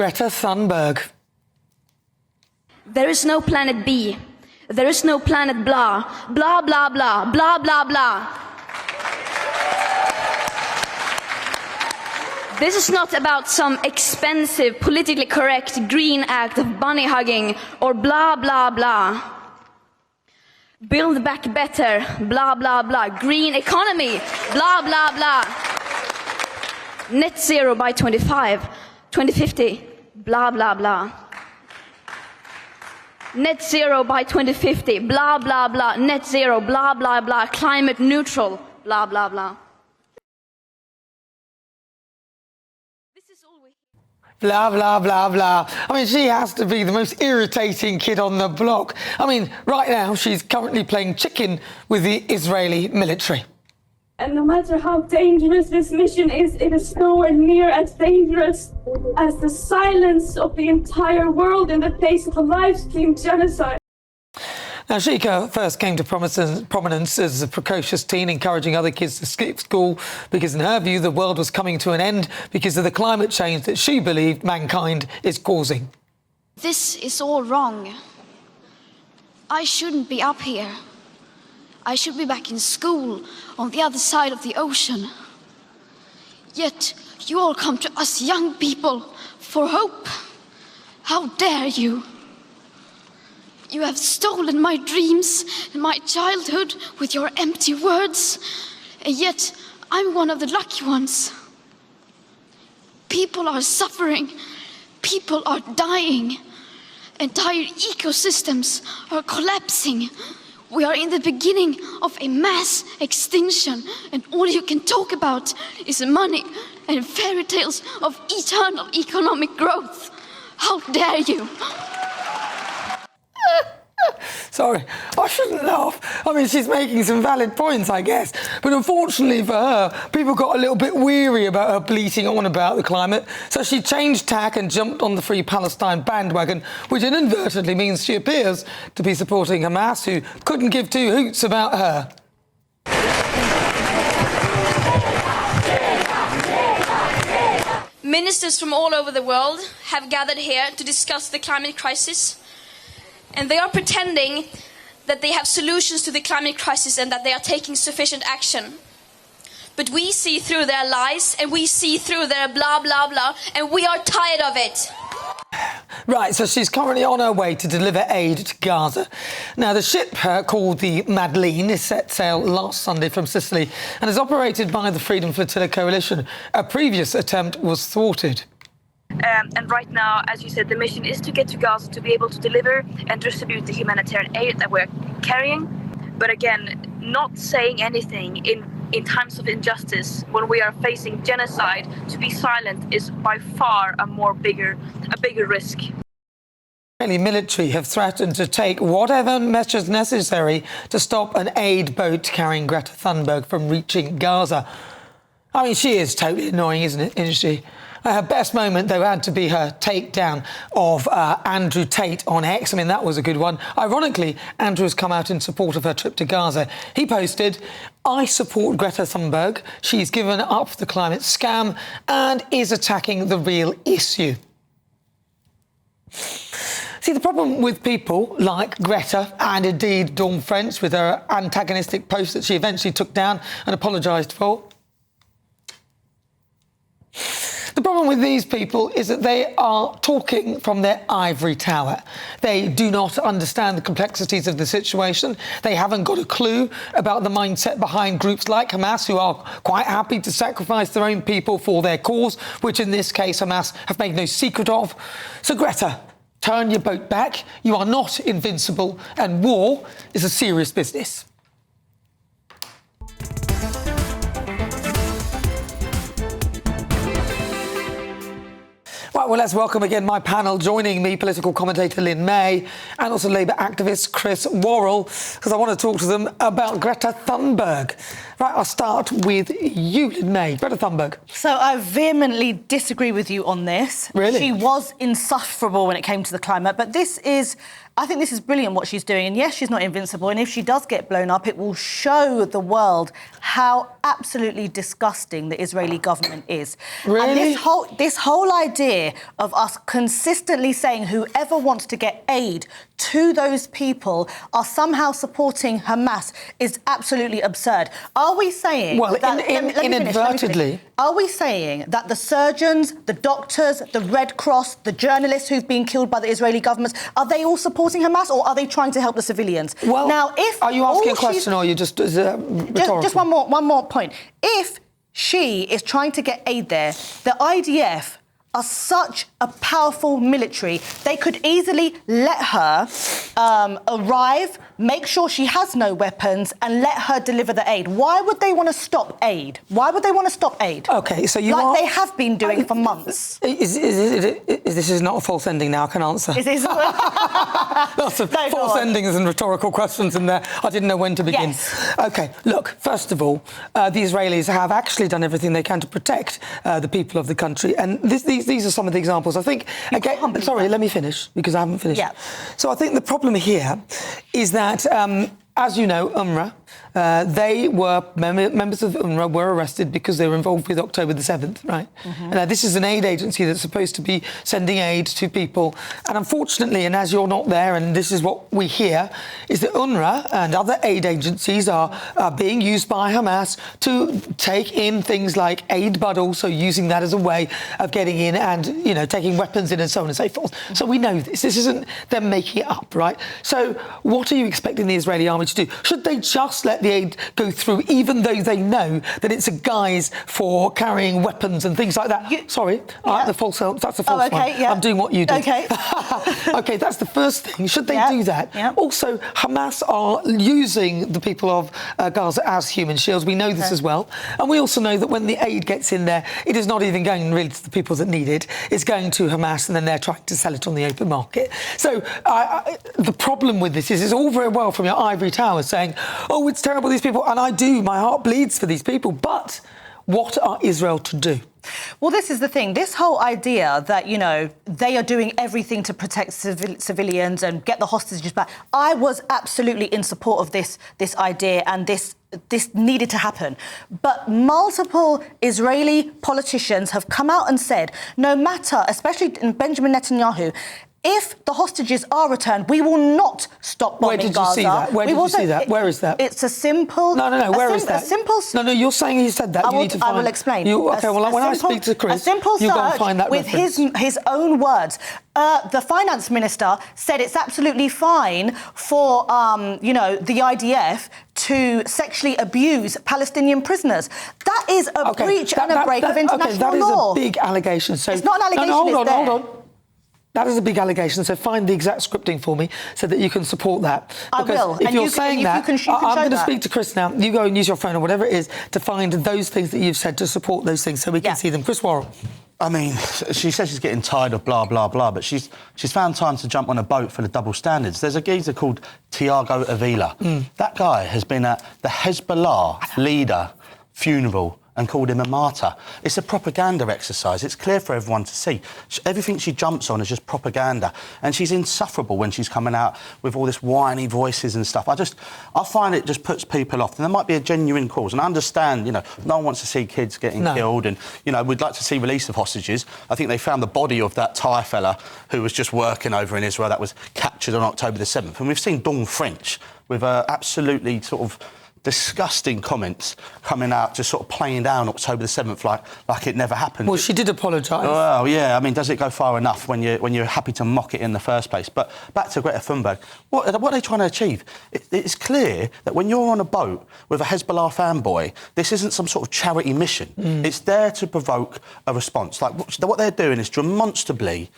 Greta Thunberg. There is no planet B. There is no planet blah. Blah, blah, blah. Blah, blah, blah. This is not about some expensive, politically correct green act of bunny hugging or blah, blah, blah. Build back better, blah, blah, blah. Green economy, blah, blah, blah. Net zero by 2050, blah, blah, blah. Net zero by 2050, blah, blah, blah. Net zero, blah, blah, blah. Climate neutral, blah, blah, blah. Blah, blah, blah, blah. I mean, she has to be the most irritating kid on the block. I mean, right now, she's currently playing chicken with the Israeli military. And no matter how dangerous this mission is, it is nowhere near as dangerous as the silence of the entire world in the face of a live-stream genocide. Now, Sheikha first came to prominence as a precocious teen, encouraging other kids to skip school because, in her view, the world was coming to an end because of the climate change that she believed mankind is causing. This is all wrong. I shouldn't be up here. I should be back in school on the other side of the ocean. Yet you all come to us young people for hope. How dare you? You have stolen my dreams and my childhood with your empty words, and yet I'm one of the lucky ones. People are suffering, people are dying, entire ecosystems are collapsing. We are in the beginning of a mass extinction, and all you can talk about is money and fairy tales of eternal economic growth. How dare you? Sorry, I shouldn't laugh. I mean, she's making some valid points, I guess. But unfortunately for her, people got a little bit weary about her bleating on about the climate. So she changed tack and jumped on the Free Palestine bandwagon, which inadvertently means she appears to be supporting Hamas, who couldn't give two hoots about her. Ministers from all over the world have gathered here to discuss the climate crisis. And they are pretending that they have solutions to the climate crisis and that they are taking sufficient action. But we see through their lies and we see through their blah, blah, blah, and we are tired of it. Right, so she's currently on her way to deliver aid to Gaza. Now, the ship called the Madeleine set sail last Sunday from Sicily and is operated by the Freedom Flotilla Coalition. A previous attempt was thwarted. And right now, as you said, the mission is to get to Gaza to be able to deliver and distribute the humanitarian aid that we're carrying. But again, not saying anything in times of injustice, when we are facing genocide, to be silent is by far a bigger risk. The Israeli military have threatened to take whatever measures necessary to stop an aid boat carrying Greta Thunberg from reaching Gaza. I mean, she is totally annoying, isn't she? Her best moment, though, had to be her takedown of Andrew Tate on X. I mean, that was a good one. Ironically, Andrew has come out in support of her trip to Gaza. He posted, "I support Greta Thunberg. She's given up the climate scam and is attacking the real issue." See, the problem with people like Greta and indeed Dawn French with her antagonistic post that she eventually took down and apologised for, the problem with these people is that they are talking from their ivory tower. They do not understand the complexities of the situation. They haven't got a clue about the mindset behind groups like Hamas, who are quite happy to sacrifice their own people for their cause, which in this case Hamas have made no secret of. So Greta, turn your boat back. You are not invincible, and war is a serious business. Right, well, let's welcome again my panel. Joining me, political commentator Lynn May and also Labour activist Chris Worrell, because I want to talk to them about Greta Thunberg. Right, I'll start with you, Lynn May. Greta Thunberg. So I vehemently disagree with you on this. Really? She was insufferable when it came to the climate, but I think this is brilliant what she's doing. And yes, she's not invincible. And if she does get blown up, it will show the world how absolutely disgusting the Israeli government is. Really? And this whole idea of us consistently saying whoever wants to get aid to those people are somehow supporting Hamas is absolutely absurd. Are we saying... Well, that, inadvertently... Are we saying that the surgeons, the doctors, the Red Cross, the journalists who've been killed by the Israeli government, are they all supporting Hamas or are they trying to help the civilians? Well, now, if are you asking a question or are you just rhetorical? Just one more point. If she is trying to get aid there, the IDF are such a powerful military, they could easily let her arrive, make sure she has no weapons, and let her deliver the aid. Why would they want to stop aid? Why would they want to stop aid? OK, so you Like they have been doing for months. This is not a false ending now, I can answer. Is this... Lots of false endings and rhetorical questions in there. I didn't know when to begin. Yes. OK, look, first of all, the Israelis have actually done everything they can to protect the people of the country. And these are some of the examples. I think... Sorry, let me finish, because I haven't finished. Yeah. So I think the problem here is that, as you know, UNRWA, members of UNRWA were arrested because they were involved with October the 7th, right? Mm-hmm. This is an aid agency that's supposed to be sending aid to people. And unfortunately, and as you're not there, and this is what we hear, is that UNRWA and other aid agencies are being used by Hamas to take in things like aid, but also using that as a way of getting in and, you know, taking weapons in and so on and so forth. So we know this. This isn't them making it up, right? So what are you expecting the Israeli army to do? Should they just let the aid go through, even though they know that it's a guise for carrying weapons and things like that? That's the false one. Yeah. I'm doing what you did. OK. OK, that's the first thing. Should they do that? Yeah. Also, Hamas are using the people of Gaza as human shields. We know this as well. And we also know that when the aid gets in there, it is not even going really to the people that need it. It's going to Hamas, and then they're trying to sell it on the open market. So the problem with this is it's all very well from your ivory tower saying, oh, it's terrible, these people, and I do, my heart bleeds for these people, but what are Israel to do? Well, this is the thing. This whole idea that, you know, they are doing everything to protect civilians and get the hostages back. I was absolutely in support of this idea, and this needed to happen. But multiple Israeli politicians have come out and said, no matter, especially Benjamin Netanyahu, if the hostages are returned, we will not stop bombing Gaza. Where did you see that? Where did you see that? Where is that? It's a simple... No. Where is that? A simple... No, you're saying he said that. I will explain. OK, well, when I speak to Chris, you'll go and find that with reference. his own words. The finance minister said it's absolutely fine for, the IDF to sexually abuse Palestinian prisoners. That is a breach and a break of international law. That is a big allegation. So it's not an allegation, hold on. That is a big allegation, so find the exact scripting for me so that you can support that. I will. If you're saying that, I'm going to that. speak to Chris now. You go and use your phone or whatever it is to find those things that you've said to support those things so we can see them. Chris Worrell. I mean, she says she's getting tired of blah, blah, blah, but she's found time to jump on a boat for the double standards. There's a geezer called Tiago Avila. That guy has been at the Hezbollah leader funeral and called him a martyr. It's a propaganda exercise. It's clear for everyone to see. Everything she jumps on is just propaganda. And she's insufferable when she's coming out with all this whiny voices and stuff. I find it just puts people off. And there might be a genuine cause. And I understand, you know, no one wants to see kids getting killed. And, you know, we'd like to see release of hostages. I think they found the body of that Thai fella who was just working over in Israel that was captured on October the 7th. And we've seen Dawn French with absolutely sort of disgusting comments coming out, just sort of playing down October the 7th like it never happened. Well, she did apologise. Well, yeah, I mean, does it go far enough when you're happy to mock it in the first place? But back to Greta Thunberg, what are they trying to achieve? It's clear that when you're on a boat with a Hezbollah fanboy, this isn't some sort of charity mission. It's there to provoke a response. Like, what they're doing is demonstrably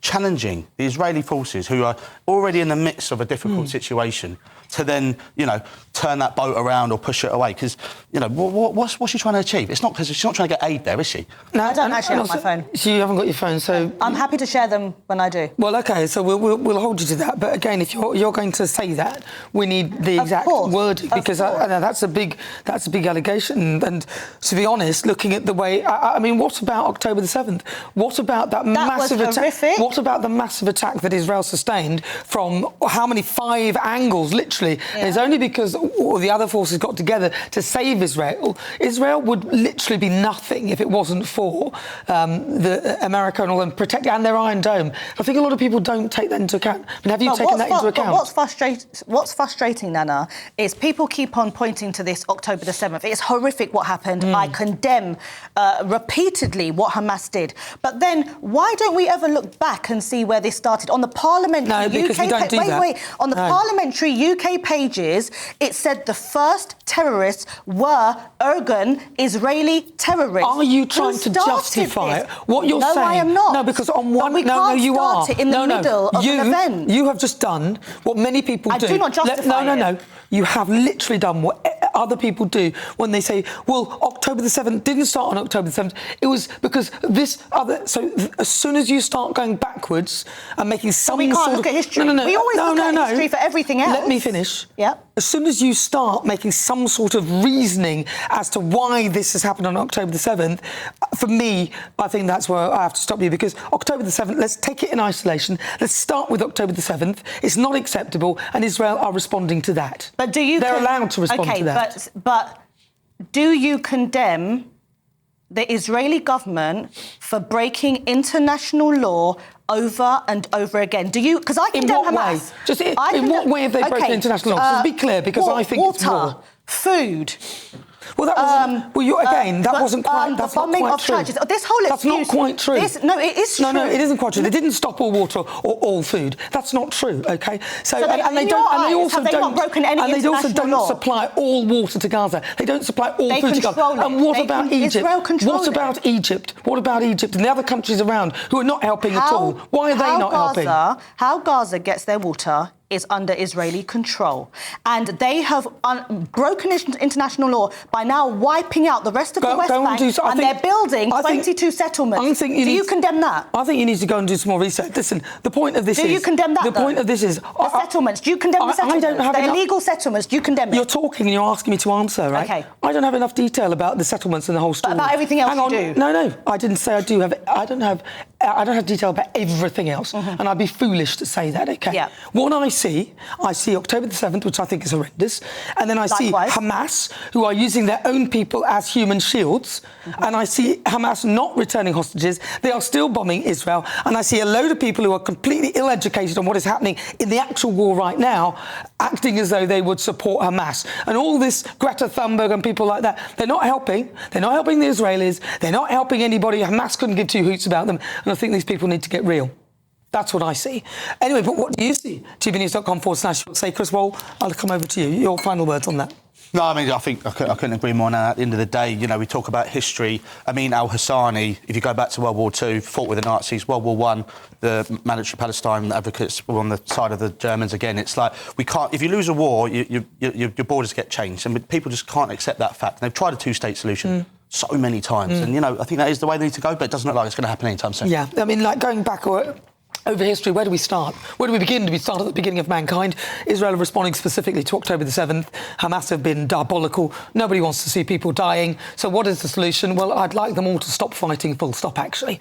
challenging the Israeli forces, who are already in the midst of a difficult situation, to then, you know, turn that boat around or push it away? Because, you know, what's she trying to achieve? It's not because she's not trying to get aid there, is she? No, I don't actually have my phone. So you haven't got your phone, so... I'm happy to share them when I do. Well, OK, so we'll hold you to that. But again, if you're going to say that, we need the exact word, because I know that's a big allegation. And to be honest, looking at the way... I mean, what about October the 7th? What about that massive attack? Horrific. What about the massive attack that Israel sustained from how many 5 angles, literally? Yeah. It's only because all the other forces got together to save Israel. Israel would literally be nothing if it wasn't for the America and all them protecting, and their Iron Dome. I think a lot of people don't take that into account. I mean, have you taken that into account? What's frustrating, Nana, is people keep on pointing to this October the 7th. It's horrific what happened. I condemn repeatedly what Hamas did. But then why don't we ever look back and see where this started? On the parliamentary On the parliamentary UK pages, it said the first terrorists were Ergun Israeli terrorists. Are you trying to justify it? What you're saying? No, I am not. No, because on one... we can't you start are. it in the middle of an event. You have just done what many people do. I do not justify it. No. You have literally done what other people do when they say, well, October the 7th didn't start on October the 7th. It was because this other... So as soon as you start going backwards and making some we can't sort look of... at history. No. We always look at history for everything else. Let me finish. Yeah. As soon as you start making some sort of reasoning as to why this has happened on October the 7th, for me, I think that's where I have to stop you, because October the 7th, let's take it in isolation. Let's start with October the 7th. It's not acceptable, and Israel are responding to that. But do you... They're allowed to respond to that. But do you condemn the Israeli government for breaking international law over and over again? Do you... Because I condemn Hamas. In what way have they broken international law? So be clear, because I think it's war. Food. Well, that wasn't... that wasn't quite... That's not quite true. This whole excuse... That's not quite true. No, it is true. No, it isn't quite true. They didn't stop all water or all food. That's not true, OK? So they not broken any international law? Supply all water to Gaza. They don't supply all food to Gaza. And what about Egypt? What about Egypt? What about Egypt and the other countries around who are not helping at all? Why are they not helping? How Gaza gets their water is under Israeli control. And they have broken international law by now wiping out the rest of the West Bank, and they're building 22 settlements. Do you condemn that? I think you need to go and do some more research. Listen, the point of this is... Do you condemn that, The point of this is... The settlements. Do you condemn the settlements? I don't have the illegal settlements. Do you condemn it? You're talking and you're asking me to answer, right? OK. I don't have enough detail about the settlements and the whole story. But about everything else you do? No. I didn't say I do have... I don't have detail about everything else. And I'd be foolish to say that, OK? Yeah. What I see October the 7th, which I think is horrendous, and then I see Hamas, who are using their own people as human shields, and I see Hamas not returning hostages. They are still bombing Israel, and I see a load of people who are completely ill-educated on what is happening in the actual war right now, acting as though they would support Hamas. And all this Greta Thunberg and people like that, they're not helping. They're not helping the Israelis. They're not helping anybody. Hamas couldn't give 2 hoots about them, and I think these people need to get real. That's what I see. Anyway, but what do you see? tvnews.com/say. Chris Wall, I'll come over to you. Your final words on that. No, I mean, I think I couldn't agree more. Now, at the end of the day, you know, we talk about history. Amin al-Hassani, if you go back to World War II, fought with the Nazis. World War I, the mandatory Palestine advocates were on the side of the Germans again. It's like, we can't... If you lose a war, your borders get changed, and people just can't accept that fact. And they've tried a two-state solution so many times, and, you know, I think that is the way they need to go, but it doesn't look like it's going to happen anytime soon. Yeah, I mean, like, going back... Over history, where do we start? Where do we begin? Do we start at the beginning of mankind? Israel are responding specifically to October the 7th. Hamas have been diabolical. Nobody wants to see people dying. So what is the solution? Well, I'd like them all to stop fighting, full stop, actually.